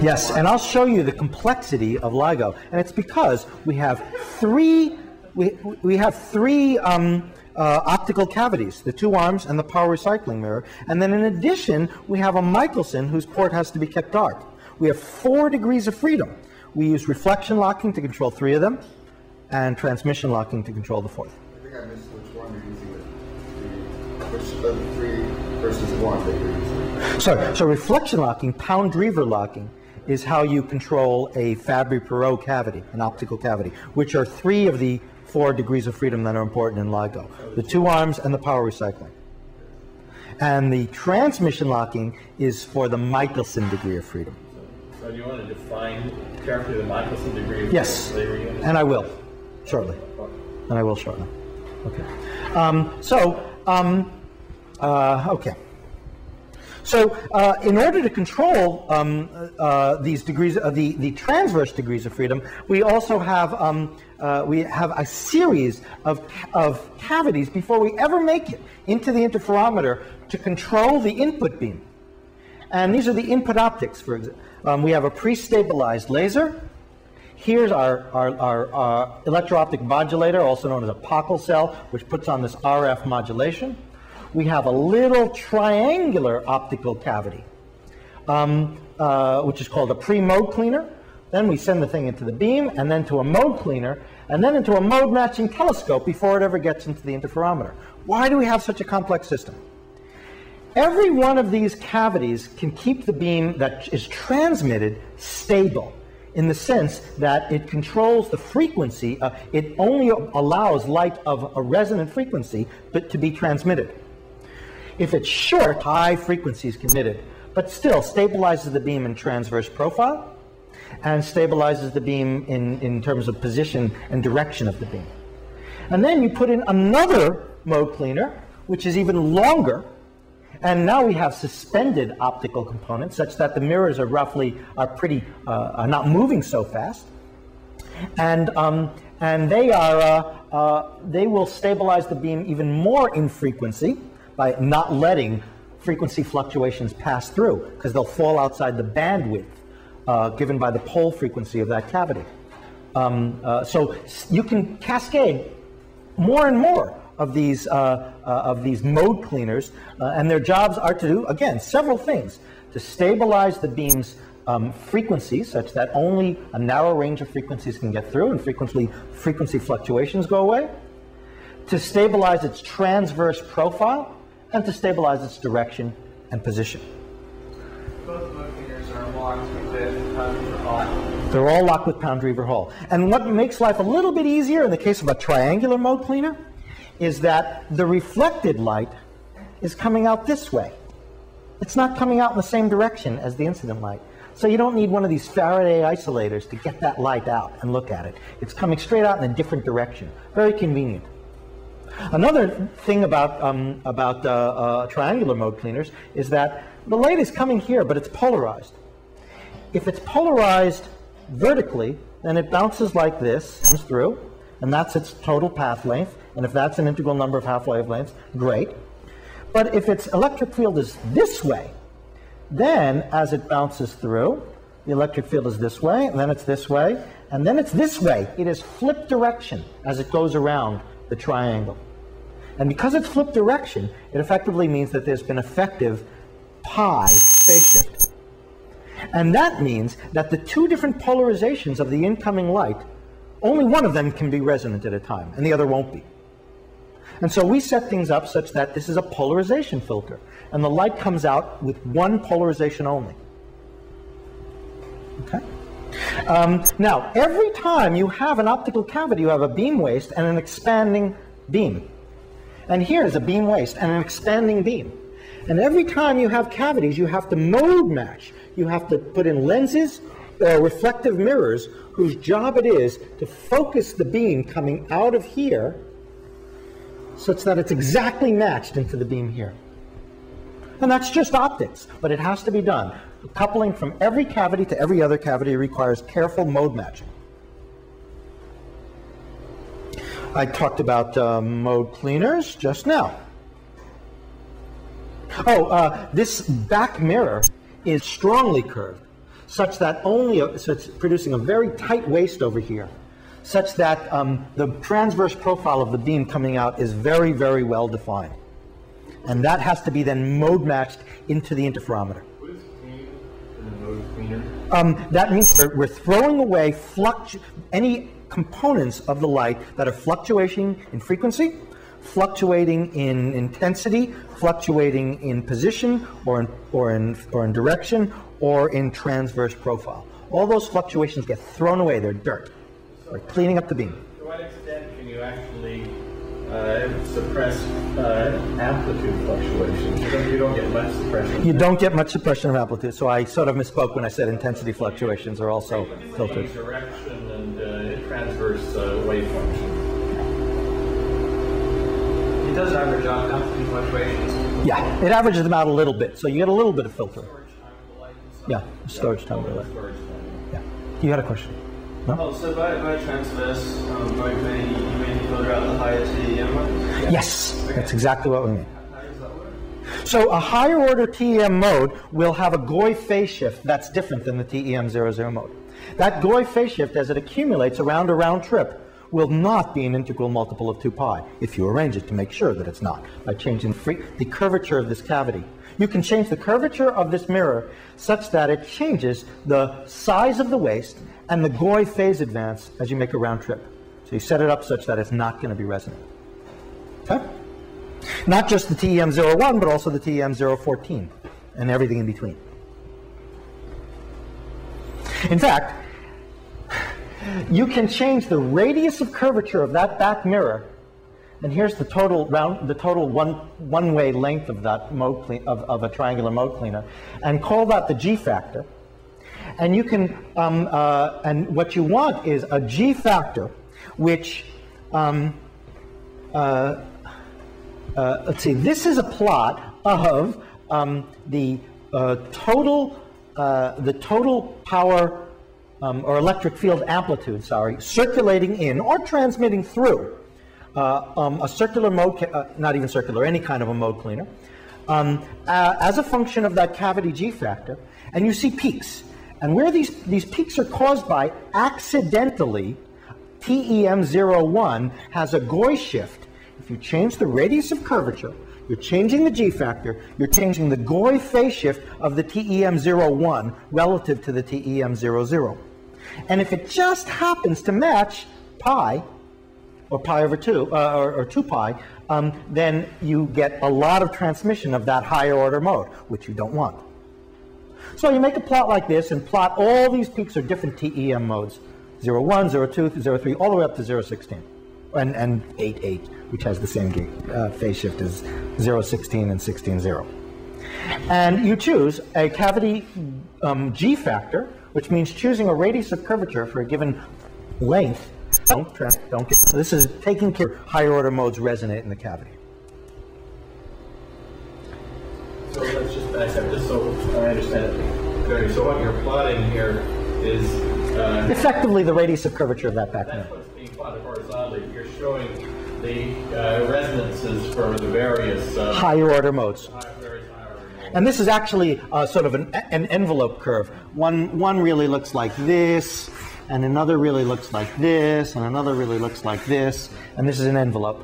Yes, and I'll show you the complexity of LIGO, and it's because we have three optical cavities, the two arms and the power recycling mirror, and then in addition we have a Michelson whose port has to be kept dark. We have 4 degrees of freedom. We use reflection locking to control 3 of them, and transmission locking to control the 4th. I think I missed which one you're using it. Which of the 3 versus 1 that you're using? So reflection locking, Pound-Drever locking, is how you control a Fabry-Perot cavity, an optical cavity, which are 3 of the 4 degrees of freedom that are important in LIGO. The 2 arms and the power recycling. And the transmission locking is for the Michelson degree of freedom. So do you want to define carefully the Michelson degree of yes, laser unit? And I will shortly. And I will shortly. Okay. Okay. So in order to control these degrees, the transverse degrees of freedom, we also have a series of cavities before we ever make it into the interferometer to control the input beam. And these are the input optics, for example. We have a pre-stabilized laser. Here's our electro-optic modulator, also known as a Pockle cell, which puts on this RF modulation. We have a little triangular optical cavity, which is called a pre-mode cleaner. Then we send the thing into the beam, and then to a mode cleaner, and then into a mode matching telescope before it ever gets into the interferometer. Why do we have such a complex system? Every one of these cavities can keep the beam that is transmitted stable, in the sense that it controls the frequency. It only allows light of a resonant frequency to be transmitted. If it's short, high frequencies emitted, but still stabilizes the beam in transverse profile and stabilizes the beam in terms of position and direction of the beam. And then you put in another mode cleaner, which is even longer, and now we have suspended optical components such that the mirrors are are not moving so fast, and they will stabilize the beam even more in frequency by not letting frequency fluctuations pass through, because they'll fall outside the bandwidth given by the pole frequency of that cavity. So you can cascade more and more of these mode cleaners, and their jobs are to do, again, several things: to stabilize the beam's frequencies such that only a narrow range of frequencies can get through and frequency fluctuations go away, to stabilize its transverse profile, and to stabilize its direction and position. Both mode cleaners are locked with Pound-Drever Hall. They're all locked with Pound-Drever Hall. And what makes life a little bit easier in the case of a triangular mode cleaner is that the reflected light is coming out this way. It's not coming out in the same direction as the incident light. So you don't need one of these Faraday isolators to get that light out and look at it. It's coming straight out in a different direction. Very convenient. Another thing about triangular mode cleaners is that the light is coming here, but it's polarized. If it's polarized vertically, then it bounces like this, comes through, and that's its total path length. And if that's an integral number of half-wavelengths, great. But if its electric field is this way, then as it bounces through, the electric field is this way, and then it's this way, and then it's this way. It is flipped direction as it goes around the triangle. And because it's flipped direction, it effectively means that there's been effective pi phase shift. And that means that the 2 different polarizations of the incoming light, only one of them can be resonant at a time, and the other won't be. And so we set things up such that this is a polarization filter, and the light comes out with one polarization only. Okay? Now, every time you have an optical cavity, you have a beam waist and an expanding beam. And here is a beam waist and an expanding beam. And every time you have cavities, you have to mode match. You have to put in lenses or reflective mirrors whose job it is to focus the beam coming out of here such that it's exactly matched into the beam here. And that's just optics, but it has to be done. Coupling from every cavity to every other cavity requires careful mode matching. I talked about mode cleaners just now. Oh, this back mirror is strongly curved. such that so it's producing a very tight waist over here, such that the transverse profile of the beam coming out is very, very well defined. And that has to be then mode matched into the interferometer. What is clean in the mode cleaner? That means we're throwing away any components of the light that are fluctuating in frequency, fluctuating in intensity, fluctuating in position or in direction, or in transverse profile. All those fluctuations get thrown away. They're dirt. We're cleaning up the beam. To what extent can you actually suppress amplitude fluctuations? You don't get much suppression. You don't get much suppression of amplitude, so I sort of misspoke when I said intensity fluctuations are also filtered. Direction and transverse wave function. It does average out amplitude fluctuations. Yeah, it averages them out a little bit, so you get a little bit of filter. Storage time of the light and stuff. Yeah, storage time of the light. Storage time. Yeah. You had a question? No? Oh, so by transverse mode, you mean filter out the higher TEM ones? Yes, that's exactly what we mean. How does that work? So a higher order TEM mode will have a Goy phase shift that's different than the TEM00 mode. That Goy phase shift, as it accumulates around a round trip, will not be an integral multiple of 2 pi if you arrange it to make sure that it's not, by changing the curvature of this cavity. You can change the curvature of this mirror such that it changes the size of the waist and the Goy phase advance as you make a round trip. So you set it up such that it's not going to be resonant. Okay? Not just the TEM01, but also the TEM014 and everything in between. In fact, you can change the radius of curvature of that back mirror, and here's the total one-way length of that of a triangular mode cleaner, and call that the G factor. And you can, and what you want is a G factor, which, let's see, this is a plot of the total power or electric field amplitude, circulating in or transmitting through a circular mode, not even circular, any kind of a mode cleaner, as a function of that cavity G factor, and you see peaks. And where these peaks are caused by, accidentally, TEM01 has a Goy shift. If you change the radius of curvature, you're changing the G factor, you're changing the Goy phase shift of the TEM01 relative to the TEM00. And if it just happens to match pi, or pi over 2, or 2 pi, then you get a lot of transmission of that higher order mode, which you don't want. So you make a plot like this and plot all these peaks are different TEM modes, 01, 02, 03, all the way up to 016, and 88, which has the same phase shift as 016 and 16.0. And you choose a cavity G factor, which means choosing a radius of curvature for a given length. Don't get, this is taking care of higher order modes resonate in the cavity. So let's just back up, just so I understand it clearly. So what you're plotting here is effectively the radius of curvature of that back mirror. That's what's being plotted horizontally. You're showing the resonances for the various higher order modes. Various higher order modes. And this is actually sort of an envelope curve. One really looks like this, and another really looks like this, and another really looks like this, and this is an envelope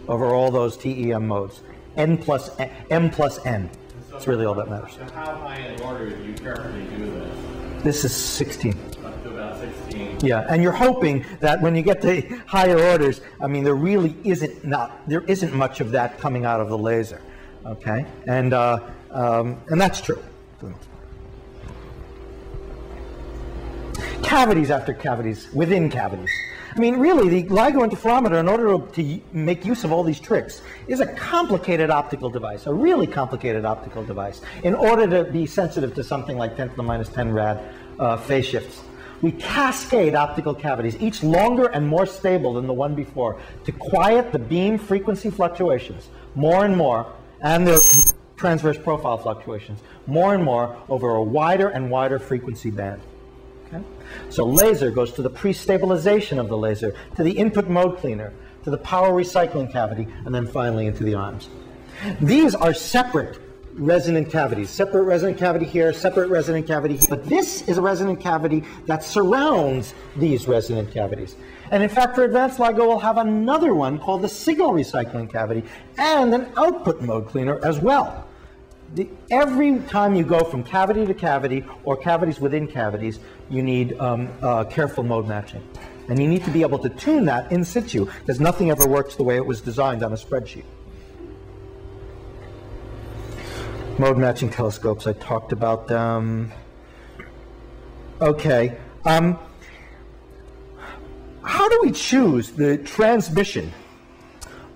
over all those TEM modes. M plus N. That's really all that matters. So how high in order do you currently do this? This is 16. Up to about 16. Yeah, and you're hoping that when you get to higher orders, I mean, there isn't much of that coming out of the laser, okay? And that's true for the most part. Cavities after cavities within cavities. I mean, really, the LIGO interferometer, in order to make use of all these tricks, is a complicated optical device, a really complicated optical device, in order to be sensitive to something like 10 to the minus 10 rad phase shifts. We cascade optical cavities, each longer and more stable than the one before, to quiet the beam frequency fluctuations more and more, and the transverse profile fluctuations more and more over a wider and wider frequency band. Okay? So laser goes to the pre-stabilization of the laser, to the input mode cleaner, to the power recycling cavity, and then finally into the arms. These are separate resonant cavities. Separate resonant cavity here, separate resonant cavity here. But this is a resonant cavity that surrounds these resonant cavities. And in fact, for advanced LIGO, we'll have another one called the signal recycling cavity and an output mode cleaner as well. Every time you go from cavity to cavity or cavities within cavities, you need careful mode matching. And you need to be able to tune that in situ, because nothing ever works the way it was designed on a spreadsheet. Mode matching telescopes, I talked about them. Okay. How do we choose the transmission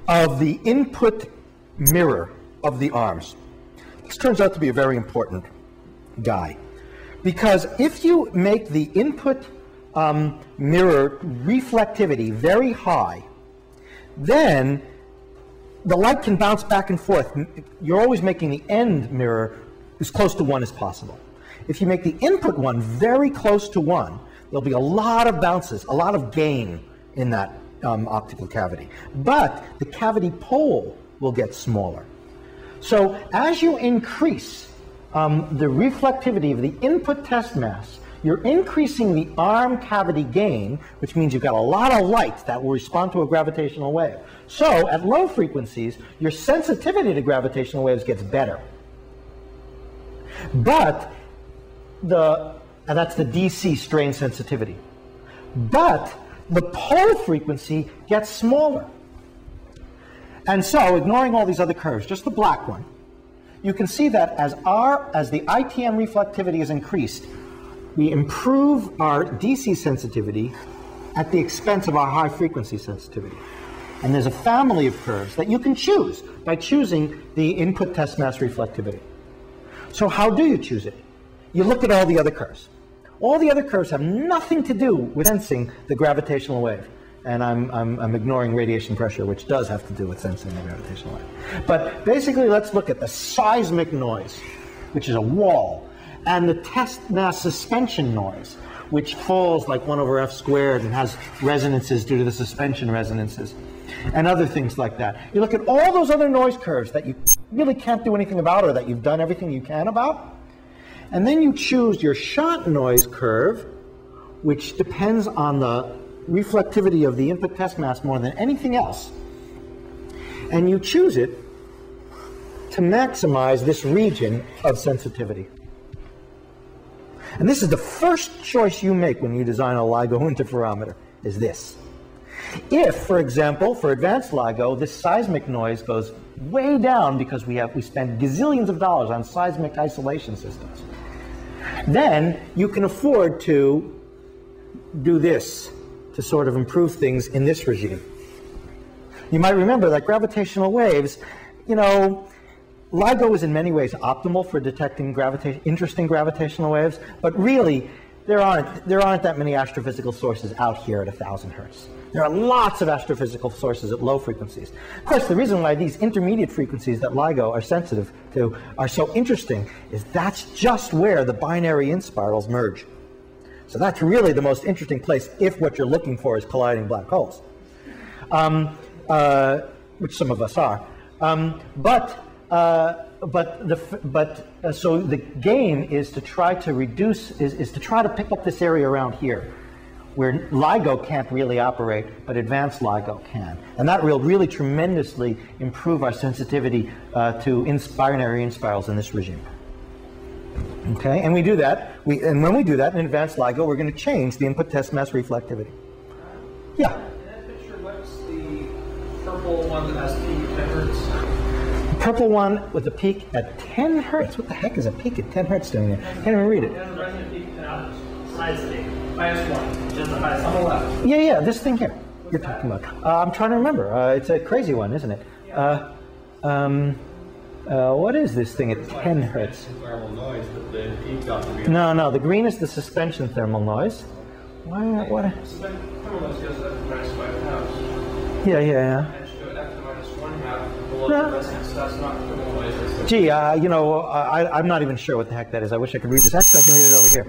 of the input mirror of the arms? This turns out to be a very important guy, because if you make the input mirror reflectivity very high, then the light can bounce back and forth. You're always making the end mirror as close to 1 as possible. If you make the input one very close to 1, there'll be a lot of bounces, a lot of gain in that optical cavity. But the cavity pole will get smaller. So as you increase the reflectivity of the input test mass, you're increasing the arm cavity gain, which means you've got a lot of light that will respond to a gravitational wave. So at low frequencies, your sensitivity to gravitational waves gets better. But and that's the DC strain sensitivity. But the pole frequency gets smaller. And so, ignoring all these other curves, just the black one, you can see that as the ITM reflectivity is increased, we improve our DC sensitivity at the expense of our high frequency sensitivity. And there's a family of curves that you can choose by choosing the input test mass reflectivity. So how do you choose it? You look at all the other curves. All the other curves have nothing to do with sensing the gravitational wave. And I'm ignoring radiation pressure, which does have to do with sensing the gravitational wave. But basically, let's look at the seismic noise, which is a wall, and the test mass suspension noise, which falls like 1 over f squared and has resonances due to the suspension resonances, and other things like that. You look at all those other noise curves that you really can't do anything about, or that you've done everything you can about, and then you choose your shot noise curve, which depends on the reflectivity of the input test mass more than anything else. And you choose it to maximize this region of sensitivity. And this is the first choice you make when you design a LIGO interferometer, is this. If, for example, for advanced LIGO, this seismic noise goes way down because we spend gazillions of dollars on seismic isolation systems, then you can afford to do this to sort of improve things in this regime. You might remember that gravitational waves, you know, LIGO is in many ways optimal for detecting interesting gravitational waves, but really there aren't that many astrophysical sources out here at 1,000 hertz. There are lots of astrophysical sources at low frequencies. Of course, the reason why these intermediate frequencies that LIGO are sensitive to are so interesting is that's just where the binary inspirals merge. So that's really the most interesting place if what you're looking for is colliding black holes, which some of us are. So the game is to try to reduce, is to try to pick up this area around here, where LIGO can't really operate, but advanced LIGO can. And that will really tremendously improve our sensitivity to binary inspirals in this regime. Okay, and we do that. And when we do that in advanced LIGO, we're going to change the input test mass reflectivity. Yeah? In that picture, what's the purple one that has peak 10 hertz? The purple one with a peak at 10 hertz? What the heck is a peak at 10 hertz doing there? Can't even read it. It has a resonant peak at 10 hertz. Highest peak. Highest one. Just the highest on the left. Yeah, this thing here you're talking about. I'm trying to remember. It's a crazy one, isn't it? What is this thing at 10 hertz? Thermal noise, but the peak got to be... No, the green is the suspension thermal noise. What? Thermal noise goes up to -5 Yeah. And should go up to -1/2 below the resonance. That's not thermal noise. Gee, you know, I'm not even sure what the heck that is. I wish I could read this. Actually, I can read it over here.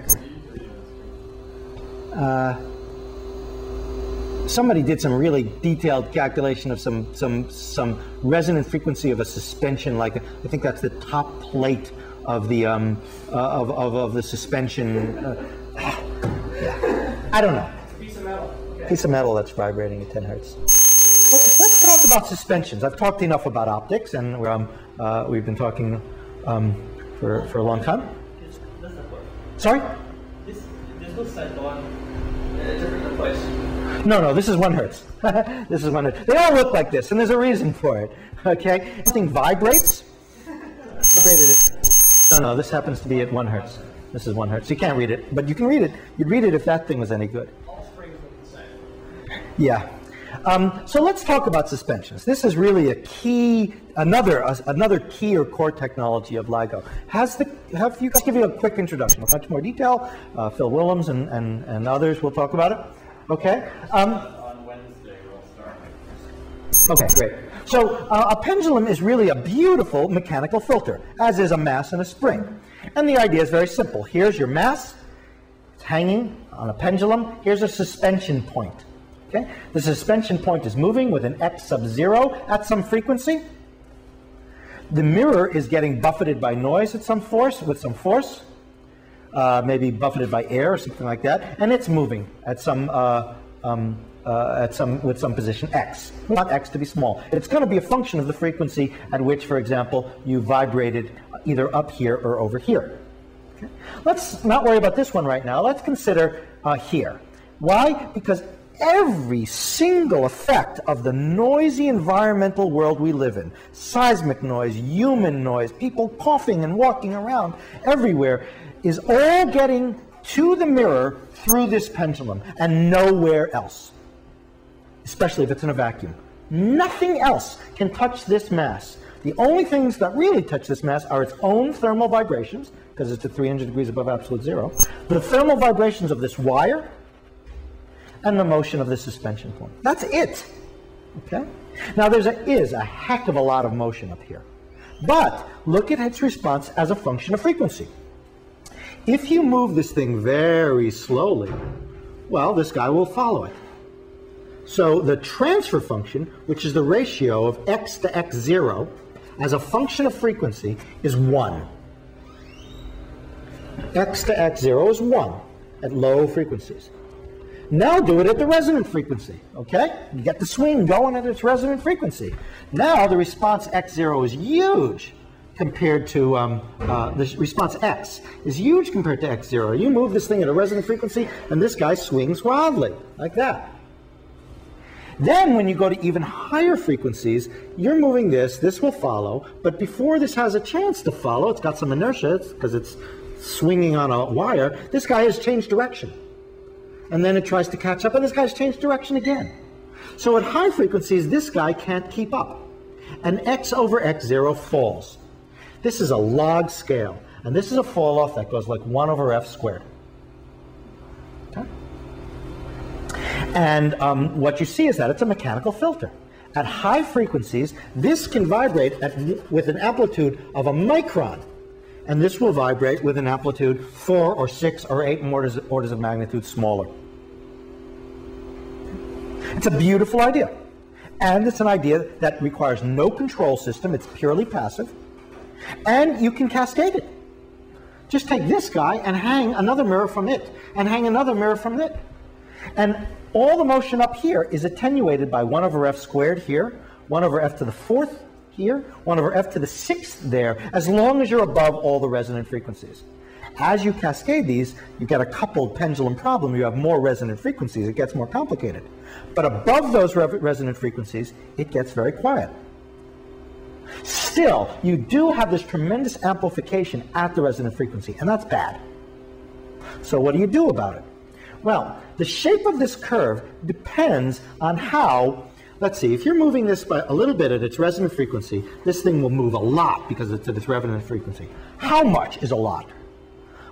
somebody did some really detailed calculation of some resonant frequency of a suspension, like I think that's the top plate of the of the suspension. I don't know. It's a piece of metal. Okay. Piece of metal that's vibrating at 10 hertz. Let's talk about suspensions. I've talked enough about optics, and we've been talking for a long time. This not work. Sorry? This looks like the one in a different place. No, this is 1 hertz. This is 1 hertz. They all look like this, and there's a reason for it. Okay? Something vibrates. No, this happens to be at 1 hertz. This is 1 hertz. You can't read it, but you can read it. You'd read it if that thing was any good. All springs look the same. Yeah. So let's talk about suspensions. This is really a key, another key or core technology of LIGO. Let's give you a quick introduction. Much more detail. Phil Willems and others will talk about it. Okay. On Wednesday we'll start. Okay, great. So a pendulum is really a beautiful mechanical filter, as is a mass and a spring. And the idea is very simple. Here's your mass. It's hanging on a pendulum. Here's a suspension point. Okay? The suspension point is moving with an x sub 0 at some frequency. The mirror is getting buffeted by noise at some force, maybe buffeted by air or something like that, and it's moving at with some position x. We want x to be small. It's going to be a function of the frequency at which, for example, you vibrated either up here or over here. Okay? Let's not worry about this one right now. Let's consider here. Why? Because every single effect of the noisy environmental world we live in, seismic noise, human noise, people coughing and walking around everywhere, is all getting to the mirror through this pendulum and nowhere else, especially if it's in a vacuum. Nothing else can touch this mass. The only things that really touch this mass are its own thermal vibrations, because it's at 300 degrees above absolute zero, the thermal vibrations of this wire, and the motion of the suspension point. That's it. Okay? Now there is a heck of a lot of motion up here. But look at its response as a function of frequency. If you move this thing very slowly, well, this guy will follow it. So the transfer function, which is the ratio of x to x0 as a function of frequency, is 1. X to x0 is 1 at low frequencies. Now do it at the resonant frequency, okay? You get the swing going at its resonant frequency. Now the response x0 is huge compared to, the response x is huge compared to x0. You move this thing at a resonant frequency and this guy swings wildly, like that. Then when you go to even higher frequencies, you're moving this will follow, but before this has a chance to follow, it's got some inertia because it's swinging on a wire, this guy has changed direction. And then it tries to catch up, and this guy's changed direction again. So at high frequencies, this guy can't keep up. And x over x0 falls. This is a log scale, and this is a fall off that goes like 1 over f squared. Okay? And what you see is that it's a mechanical filter. At high frequencies, this can vibrate with an amplitude of a micron. And this will vibrate with an amplitude 4 or 6 or 8 orders of magnitude smaller. It's a beautiful idea. And it's an idea that requires no control system. It's purely passive. And you can cascade it. Just take this guy and hang another mirror from it, and hang another mirror from it. And all the motion up here is attenuated by 1 over f squared here, 1 over f to the 4th here, 1 over f to the 6th there, as long as you're above all the resonant frequencies. As you cascade these, you get a coupled pendulum problem. You have more resonant frequencies. It gets more complicated. But above those resonant frequencies, it gets very quiet. Still, you do have this tremendous amplification at the resonant frequency, and that's bad. So what do you do about it? Well, the shape of this curve depends on how, let's see, if you're moving this by a little bit at its resonant frequency, this thing will move a lot because it's at its resonant frequency. How much is a lot?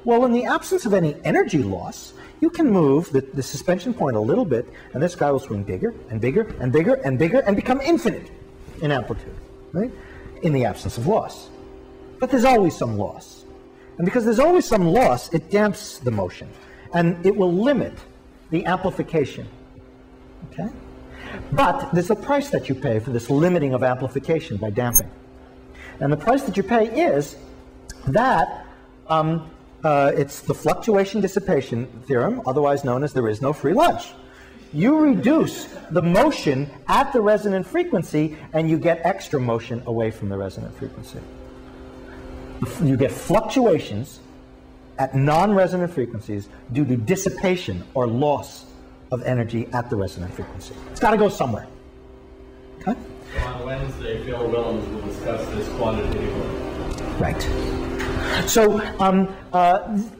Well, in the absence of any energy loss, you can move the suspension point a little bit, and this guy will swing bigger and bigger and bigger and bigger and become infinite in amplitude, right? In the absence of loss. But there's always some loss. And because there's always some loss, it damps the motion. And it will limit the amplification Okay? But there's a price that you pay for this limiting of amplification by damping. And the price that you pay is that it's the fluctuation dissipation theorem, otherwise known as there is no free lunch. You reduce the motion at the resonant frequency, and you get extra motion away from the resonant frequency. You get fluctuations at non-resonant frequencies due to dissipation or loss of energy at the resonant frequency. It's got to go somewhere. Okay? So on Wednesday, Phil Willems will discuss this quantitatively. Right. So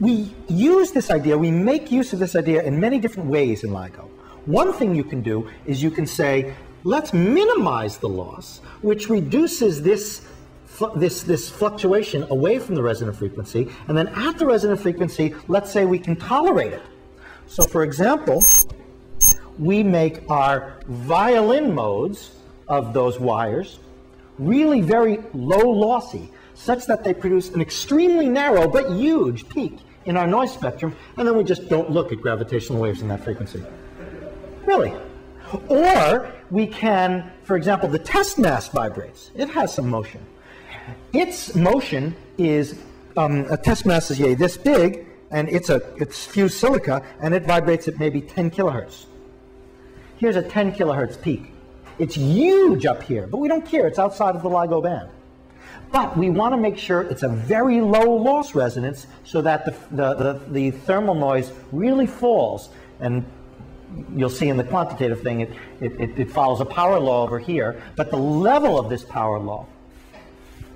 we use this idea, we make use of this idea in many different ways in LIGO. One thing you can do is you can say, let's minimize the loss, which reduces this fluctuation away from the resonant frequency, and then at the resonant frequency, let's say we can tolerate it. So for example, we make our violin modes of those wires really very low lossy, such that they produce an extremely narrow but huge peak in our noise spectrum, and then we just don't look at gravitational waves in that frequency. Really. Or we can, for example, the test mass vibrates. It has some motion. Its motion is, a test mass is this big, and it's fused silica, and it vibrates at maybe 10 kilohertz. Here's a 10 kilohertz peak. It's huge up here, but we don't care. It's outside of the LIGO band. But we want to make sure it's a very low loss resonance so that the thermal noise really falls. And you'll see in the quantitative thing, it follows a power law over here. But the level of this power law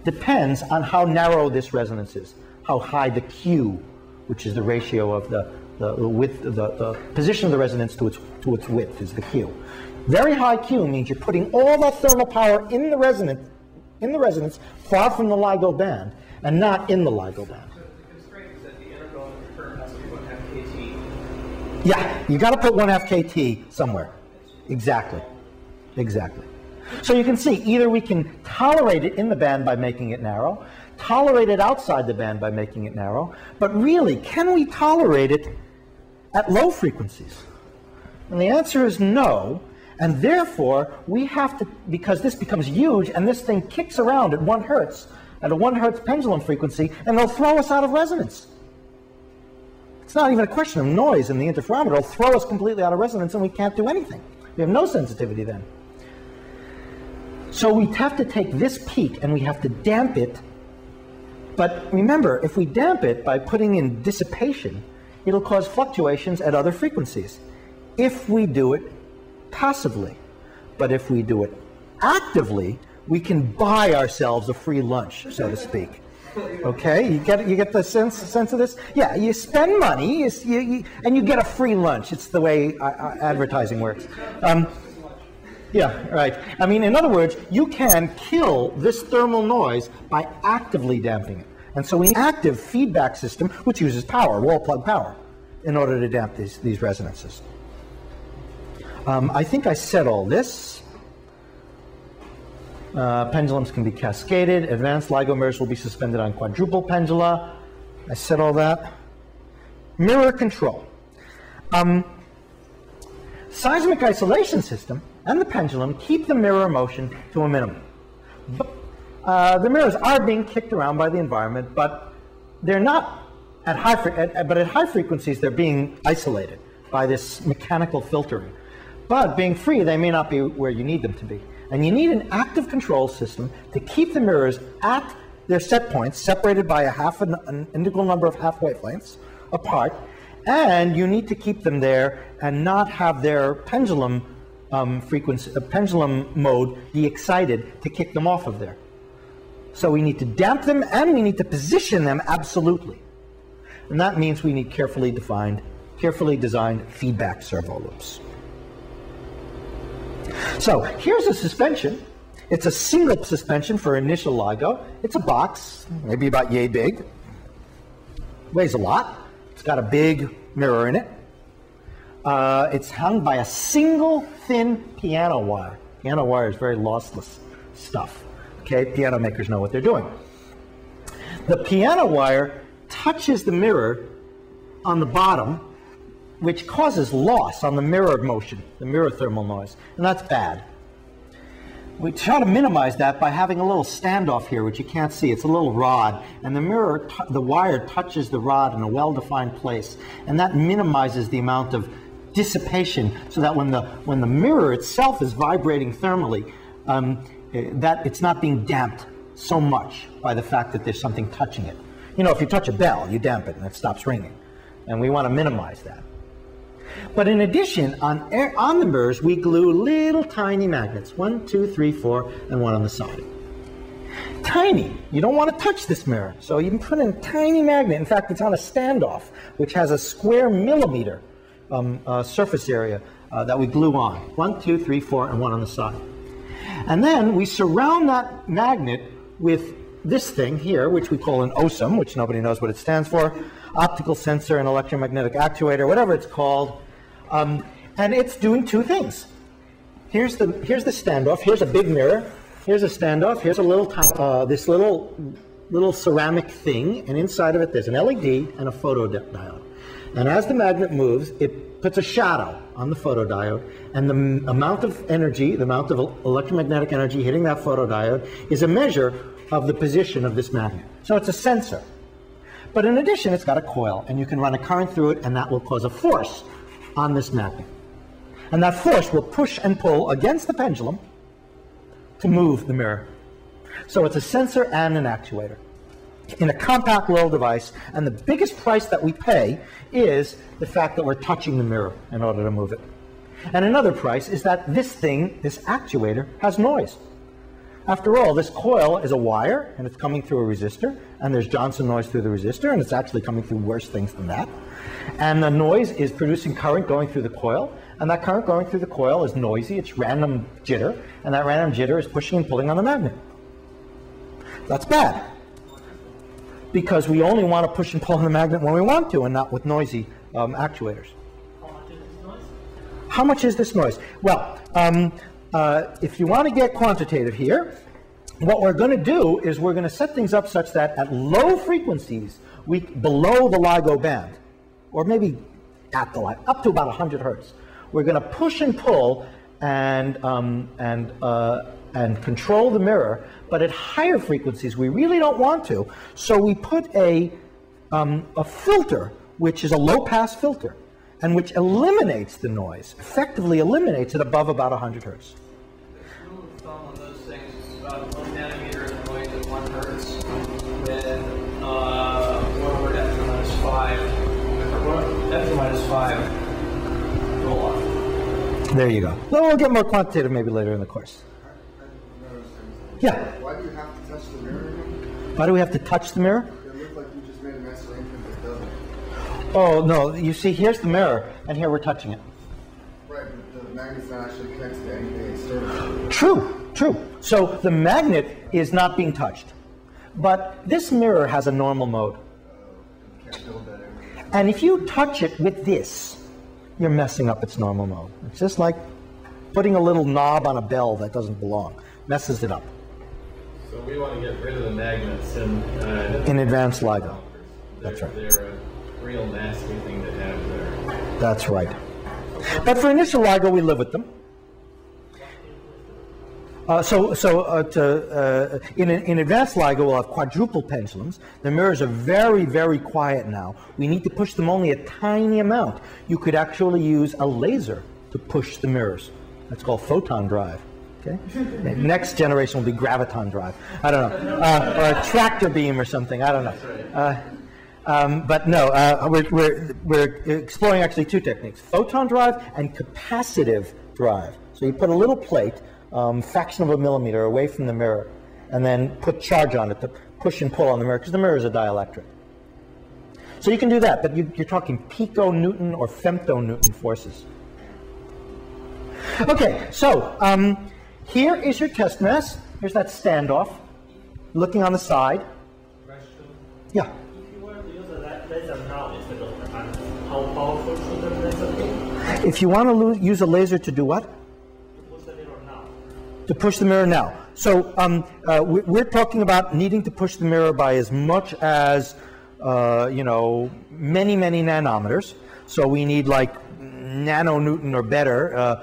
depends on how narrow this resonance is, how high the Q, which is the ratio of the width, the position of the resonance to its width is the Q. Very high Q means you're putting all that thermal power in the resonance far from the LIGO band and not in the LIGO band. So the constraint is that the integral of the current has to be 1/2 kT. Yeah, you got to put 1/2 kT somewhere. Exactly. Exactly. So you can see either we can tolerate it in the band by making it narrow, tolerate it outside the band by making it narrow, but really, can we tolerate it at low frequencies? And the answer is no, and therefore we have to, because this becomes huge and this thing kicks around at 1 hertz, at a 1 hertz pendulum frequency, and they'll throw us out of resonance. It's not even a question of noise in the interferometer. It'll throw us completely out of resonance and we can't do anything. We have no sensitivity then. So we have to take this peak and we have to damp it. But remember, if we damp it by putting in dissipation, it'll cause fluctuations at other frequencies if we do it passively. But if we do it actively, we can buy ourselves a free lunch, so to speak. Okay, you get the sense of this? Yeah, you spend money and you get a free lunch. It's the way advertising works. Yeah, right. I mean, in other words, you can kill this thermal noise by actively damping it. And so we need an active feedback system which uses power, wall plug power, in order to damp these resonances. I think I said all this. Pendulums can be cascaded. Advanced LIGO mirrors will be suspended on quadruple pendula. I said all that. Mirror control. Seismic isolation system and the pendulum keep the mirror motion to a minimum. The mirrors are being kicked around by the environment, but they're not at high frequencies they're being isolated by this mechanical filtering. But being free, they may not be where you need them to be. And you need an active control system to keep the mirrors at their set points, separated by an integral number of half wavelengths apart, and you need to keep them there and not have their pendulum pendulum mode be excited to kick them off of there. So we need to damp them and we need to position them absolutely. And that means we need carefully designed feedback servo loops. So here's a suspension. It's a single suspension for initial LIGO. It's a box, maybe about yay big. Weighs a lot. It's got a big mirror in it. It's hung by a single thin piano wire. Piano wire is very lossless stuff. Okay, piano makers know what they're doing. The piano wire touches the mirror on the bottom which causes loss on the mirror motion, the mirror thermal noise, and that's bad. We try to minimize that by having a little standoff here, which you can't see. It's a little rod, and the mirror, the wire touches the rod in a well-defined place, and that minimizes the amount of dissipation, so that when the mirror itself is vibrating thermally, that it's not being damped so much by the fact that there's something touching it. You know, if you touch a bell, you damp it and it stops ringing, and we want to minimize that. But in addition, on the mirrors, we glue little tiny magnets, 1, 2, 3, 4, and 1 on the side. Tiny. You don't want to touch this mirror, so you can put in a tiny magnet. In fact, it's on a standoff, which has a square millimeter surface area that we glue on. 1, 2, 3, 4, and 1 on the side. And then we surround that magnet with this thing here, which we call an OSM, which nobody knows what it stands for, optical sensor and electromagnetic actuator, whatever it's called. And it's doing two things. Here's the standoff. Here's a big mirror. Here's a standoff. Here's a little this little ceramic thing, and inside of it there's an LED and a photodiode. And as the magnet moves, it puts a shadow on the photodiode, and the amount of energy, the amount of electromagnetic energy hitting that photodiode is a measure of the position of this magnet. So it's a sensor. But in addition, it's got a coil, and you can run a current through it, and that will cause a force on this magnet. And that force will push and pull against the pendulum to move the mirror. So it's a sensor and an actuator in a compact little device, and the biggest price that we pay is the fact that we're touching the mirror in order to move it. And another price is that this thing, this actuator, has noise. After all, this coil is a wire, and it's coming through a resistor, and there's Johnson noise through the resistor, and it's actually coming through worse things than that. And the noise is producing current going through the coil, and that current going through the coil is noisy, it's random jitter, and that random jitter is pushing and pulling on the magnet. That's bad, because we only want to push and pull on the magnet when we want to, and not with noisy actuators. How much is this noise? Well, if you want to get quantitative here, what we're going to do is we're going to set things up such that at low frequencies, below the LIGO band, or maybe at the LIGO, up to about 100 hertz, we're going to push and pull and control the mirror. But at higher frequencies, we really don't want to. So we put a filter, which is a low-pass filter, and which eliminates the noise, effectively eliminates it above about 100 hertz. The rule of thumb on those things is about 1 nanometer of noise at 1 hertz with 1 over f to minus 5. F to minus 5 roll off. There you go. Well, we'll get more quantitative maybe later in the course. Yeah. Why do you have to touch the mirror? Why do we have to touch the mirror? It looked like you just made a nice arrangement that doesn't. Oh, no. You see, here's the mirror, and here we're touching it. Right, but the magnet's not actually connected to anything external. True, true. So the magnet is not being touched. But this mirror has a normal mode. You can't build that in. And if you touch it with this, you're messing up its normal mode. It's just like putting a little knob on a bell that doesn't belong. Messes it up. So we want to get rid of the magnets in advanced LIGO. That's right. They're a real nasty thing to have there. That's right. But for initial LIGO, we live with them. In advanced LIGO, we'll have quadruple pendulums. The mirrors are very, very quiet now. We need to push them only a tiny amount. You could actually use a laser to push the mirrors. That's called photon drive. Okay. Next generation will be graviton drive. I don't know, or a tractor beam or something. I don't know. But no, we're exploring actually two techniques: photon drive and capacitive drive. So you put a little plate, fraction of a millimeter away from the mirror, and then put charge on it to push and pull on the mirror, because the mirror is a dielectric. So you can do that, but you're talking pico-Newton or femto-Newton forces. Okay, so here is your test mass. Here's that standoff, looking on the side. Yeah. If you want to use a laser now instead of how powerful should the laser be? If you want to use a laser to do what? To push the mirror now. To push the mirror now. So we're talking about needing to push the mirror by as much as, many, many nanometers. So we need like nanonewton or better,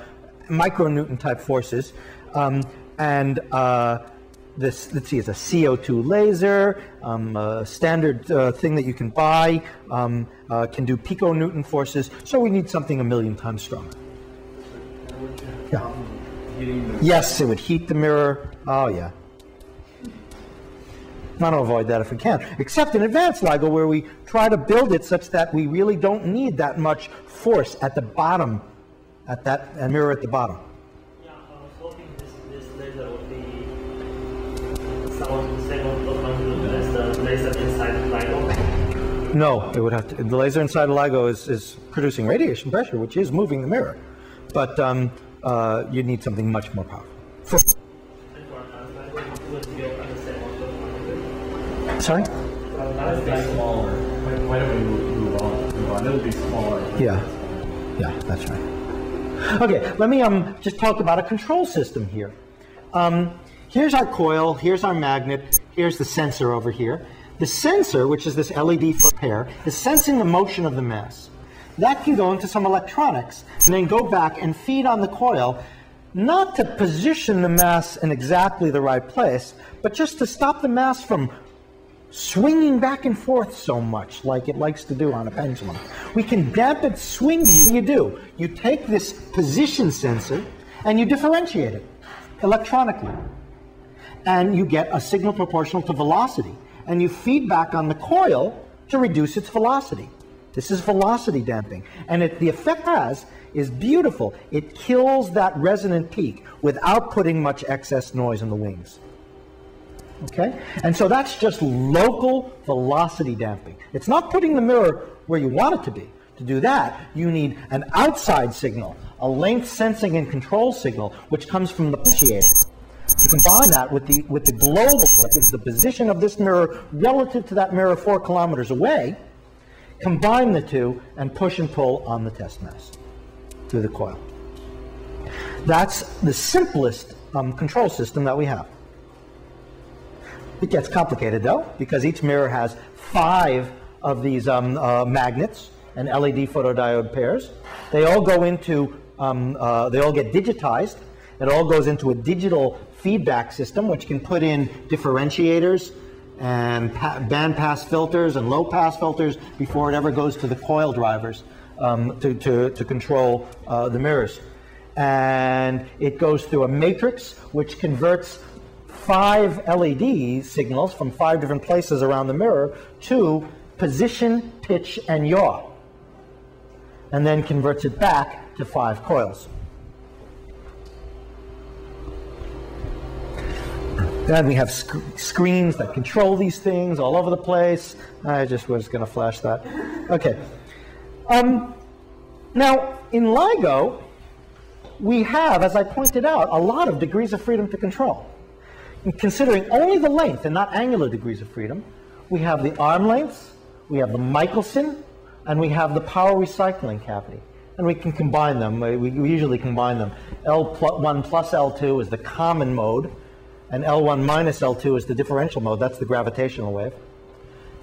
micronewton type forces. This, let's see, is a CO2 laser, a standard thing that you can buy, can do piconewton forces, so we need something 1,000,000 times stronger. Yeah. Yes, it would heat the mirror. Oh, yeah. I want to avoid that if we can, except in advanced LIGO where we try to build it such that we really don't need that much force at the bottom, at that mirror at the bottom. Yeah, I was hoping this laser would be somewhat the same as the laser inside LIGO. No, it would have to. The laser inside a LIGO is producing radiation pressure, which is moving the mirror, but you need something much more powerful. Sorry? That'd be smaller. Why don't we move on? It'll be smaller. Yeah, that's right. Okay, let me just talk about a control system here. Here's our coil, here's our magnet, here's the sensor over here. The sensor, which is this LED pair, is sensing the motion of the mass. That can go into some electronics and then go back and feed on the coil, not to position the mass in exactly the right place, but just to stop the mass from swinging back and forth so much like it likes to do on a pendulum. We can dampen swinging. What do you do? You take this position sensor and you differentiate it electronically. And you get a signal proportional to velocity. And you feed back on the coil to reduce its velocity. This is velocity damping. And the effect it has is beautiful. It kills that resonant peak without putting much excess noise in the wings. Okay? And so that's just local velocity damping. It's not putting the mirror where you want it to be. To do that, you need an outside signal, a length sensing and control signal, which comes from the potentiometer. You combine that with the global, which is the position of this mirror relative to that mirror 4 kilometers away, combine the two, and push and pull on the test mass through the coil. That's the simplest control system that we have. It gets complicated though, because each mirror has 5 of these magnets and LED photodiode pairs. They all go into, they all get digitized. It all goes into a digital feedback system, which can put in differentiators and band pass filters and low pass filters before it ever goes to the coil drivers to control the mirrors. And it goes through a matrix which converts 5 LED signals from 5 different places around the mirror to position, pitch, and yaw, and then converts it back to 5 coils. Then we have screens that control these things all over the place. I just was going to flash that. Okay. Now, in LIGO, we have, as I pointed out, a lot of degrees of freedom to control. And considering only the length and not angular degrees of freedom, we have the arm lengths, we have the Michelson, and we have the power recycling cavity. And we can combine them. We usually combine them. L1 plus L2 is the common mode, and L1 minus L2 is the differential mode. That's the gravitational wave.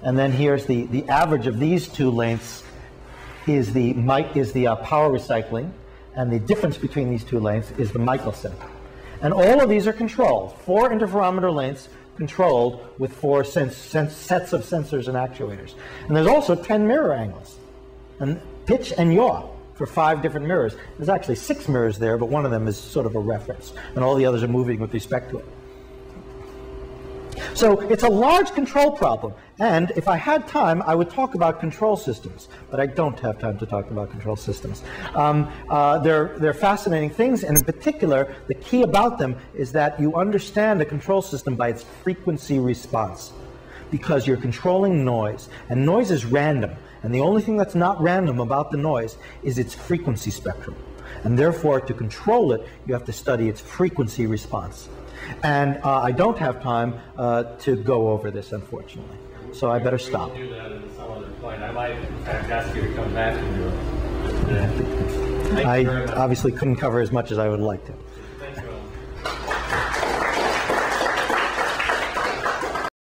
And then here's the average of these 2 lengths is the power recycling, and the difference between these 2 lengths is the Michelson. And all of these are controlled. 4 interferometer lengths controlled with 4 sets of sensors and actuators. And there's also 10 mirror angles, and pitch and yaw for 5 different mirrors. There's actually 6 mirrors there, but one of them is sort of a reference, and all the others are moving with respect to it. So it's a large control problem, and if I had time, I would talk about control systems, but I don't have time to talk about control systems. They're fascinating things, and in particular, the key about them is that you understand a control system by its frequency response, because you're controlling noise, and noise is random, and the only thing that's not random about the noise is its frequency spectrum, and therefore, to control it, you have to study its frequency response. And I don't have time to go over this, unfortunately. So I better stop. We'll do that at some other point. I might, in fact, ask you to come back and do it. I obviously couldn't cover as much as I would like to.